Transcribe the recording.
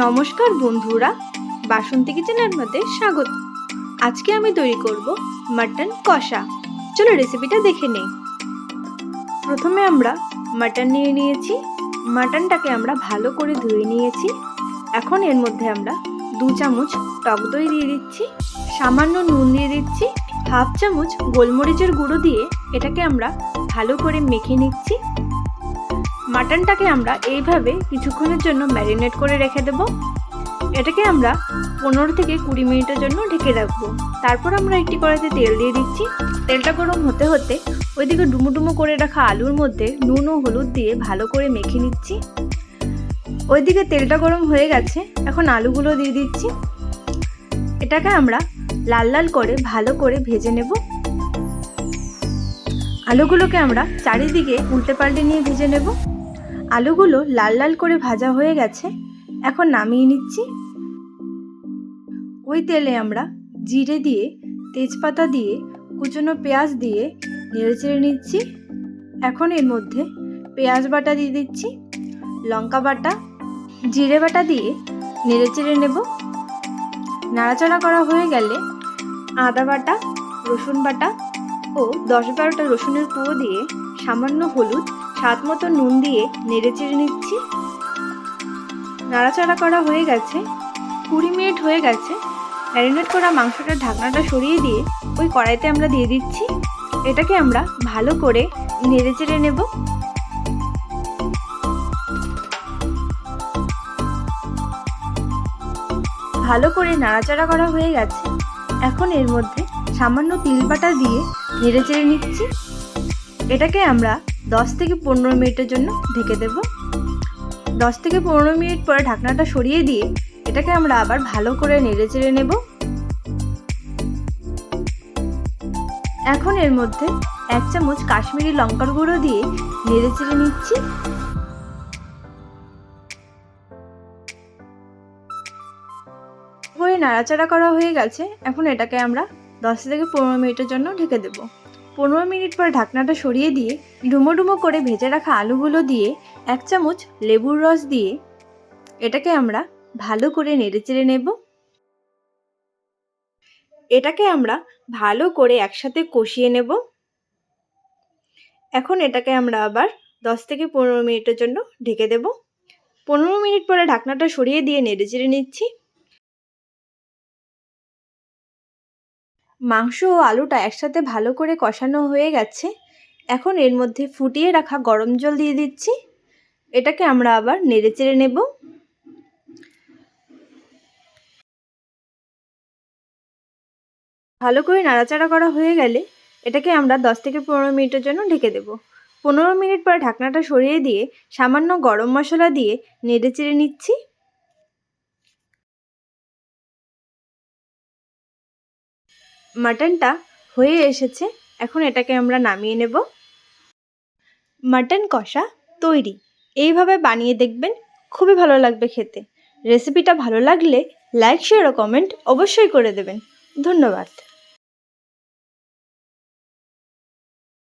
নমস্কার বন্ধুরা, বাসন্তী কিচেনের মধ্যে স্বাগত। আজকে আমি তৈরি করব মাটন কষা। চলো রেসিপিটা দেখে নেই। প্রথমে আমরা মাটন নিয়ে নিয়েছি। মাটনটাকে আমরা ভালো করে ধুয়ে নিয়েছি। এখন এর মধ্যে আমরা 2 চামচ টক দই দিয়ে দিচ্ছি, সামান্য নুন দিয়ে দিচ্ছি, হাফ চামচ গোলমরিচের গুঁড়ো দিয়ে এটাকে আমরা ভালো করে মেখে নিচ্ছি। মাটনটাকে আমরা এইভাবে কিছুক্ষণের জন্য ম্যারিনেট করে রেখে দেব। এটাকে আমরা 15 থেকে 20 মিনিটের জন্য ঢেকে রাখবো। তারপর আমরা একটি কড়াইতে তেল দিয়ে দিচ্ছি। তেলটা গরম হতে হতে ওইদিকে ডুমো করে রাখা আলুর মধ্যে নুন ও হলুদ দিয়ে ভালো করে মেখে নিচ্ছি। ওইদিকে তেলটা গরম হয়ে গেছে, এখন আলুগুলো দিয়ে দিচ্ছি। এটাকে আমরা লাল লাল করে ভালো করে ভেজে নেব। আলুগুলোকে আমরা চারিদিকে উল্টে পাল্টে নিয়ে ভেজে নেব। আলুগুলো লাল লাল করে ভাজা হয়ে গেছে, এখন নামিয়ে নিচ্ছি। ওই তেলে আমরা জিরে দিয়ে, তেজপাতা দিয়ে, কুচনো পেঁয়াজ দিয়ে নেড়েচেড়ে নিচ্ছি। এখন এর মধ্যে পেঁয়াজ বাটা দিয়ে দিচ্ছি, লঙ্কা বাটা, জিরে বাটা দিয়ে নেড়েচেড়ে নেব। নাড়াচাড়া করা হয়ে গেলে আদা বাটা, রসুন বাটা ও 10-12টা রসুনের কুঁড়ো দিয়ে সামান্য হলুদ, স্বাদ মতো নুন দিয়ে নেড়েচেড়ে নিচ্ছি। নাড়াচাড়া করা হয়ে গেছে, 20 মিনিট হয়ে গেছে। ম্যারিনেট করা মাংসটার ঢাকনাটা সরিয়ে দিয়ে ওই কড়াইতে আমরা দিয়ে দিচ্ছি। এটাকে আমরা ভালো করে নেড়েচেড়ে নেব। ভালো করে নাড়াচাড়া করা হয়ে গেছে, এখন এর মধ্যে সামান্য তিল বাটা দিয়ে নেড়েচেড়ে নিচ্ছি। এটাকে আমরা 10 থেকে 15 মিনিটের জন্য ঢেকে দেব। 10 থেকে 15 মিনিট পরে ঢাকনাটা সরিয়ে দিয়ে এটাকে আমরা আবার ভালো করে নেড়েচেড়ে নেব। এখন এর মধ্যে 1 চামচ কাশ্মীরি লঙ্কার গুঁড়ো দিয়ে নেড়েচেড়ে নিচ্ছি। নাড়াচাড়া করা হয়ে গেছে, এখন এটাকে আমরা 10 থেকে 15 মিনিটের জন্য ঢেকে দেব। 15 মিনিট পর ঢাকনাটা সরিয়ে দিয়ে ডুমো করে ভেজে রাখা আলুগুলো দিয়ে 1 চামচ লেবুর রস দিয়ে এটাকে আমরা ভালো করে নেড়েচেড়ে নেব। এটাকে আমরা ভালো করে একসাথে কষিয়ে নেব। এখন এটাকে আমরা আবার 10 থেকে 15 মিনিটের জন্য ঢেকে দেব। 15 মিনিট পরে ঢাকনাটা সরিয়ে দিয়ে নেড়েচেড়ে নিচ্ছি। মাংস ও আলুটা একসাথে ভালো করে কষানো হয়ে গেছে, এখন এর মধ্যে ফুটিয়ে রাখা গরম জল দিয়ে দিচ্ছি। এটাকে আমরা আবার নেড়েচেড়ে নেব। ভালো করে নাড়াচাড়া করা হয়ে গেলে এটাকে আমরা 10 থেকে 15 মিনিটের জন্য ঢেকে দেব। 15 মিনিট পর ঢাকনাটা সরিয়ে দিয়ে সামান্য গরম মশলা দিয়ে নেড়েচেড়ে নিচ্ছি। মাটনটা হয়ে এসেছে, এখন এটাকে আমরা নামিয়ে নেব। মাটন কষা তৈরি। এইভাবে বানিয়ে দেখবেন, খুবই ভালো লাগবে খেতে। রেসিপিটা ভালো লাগলে লাইক, শেয়ার ও কমেন্ট অবশ্যই করে দেবেন। ধন্যবাদ।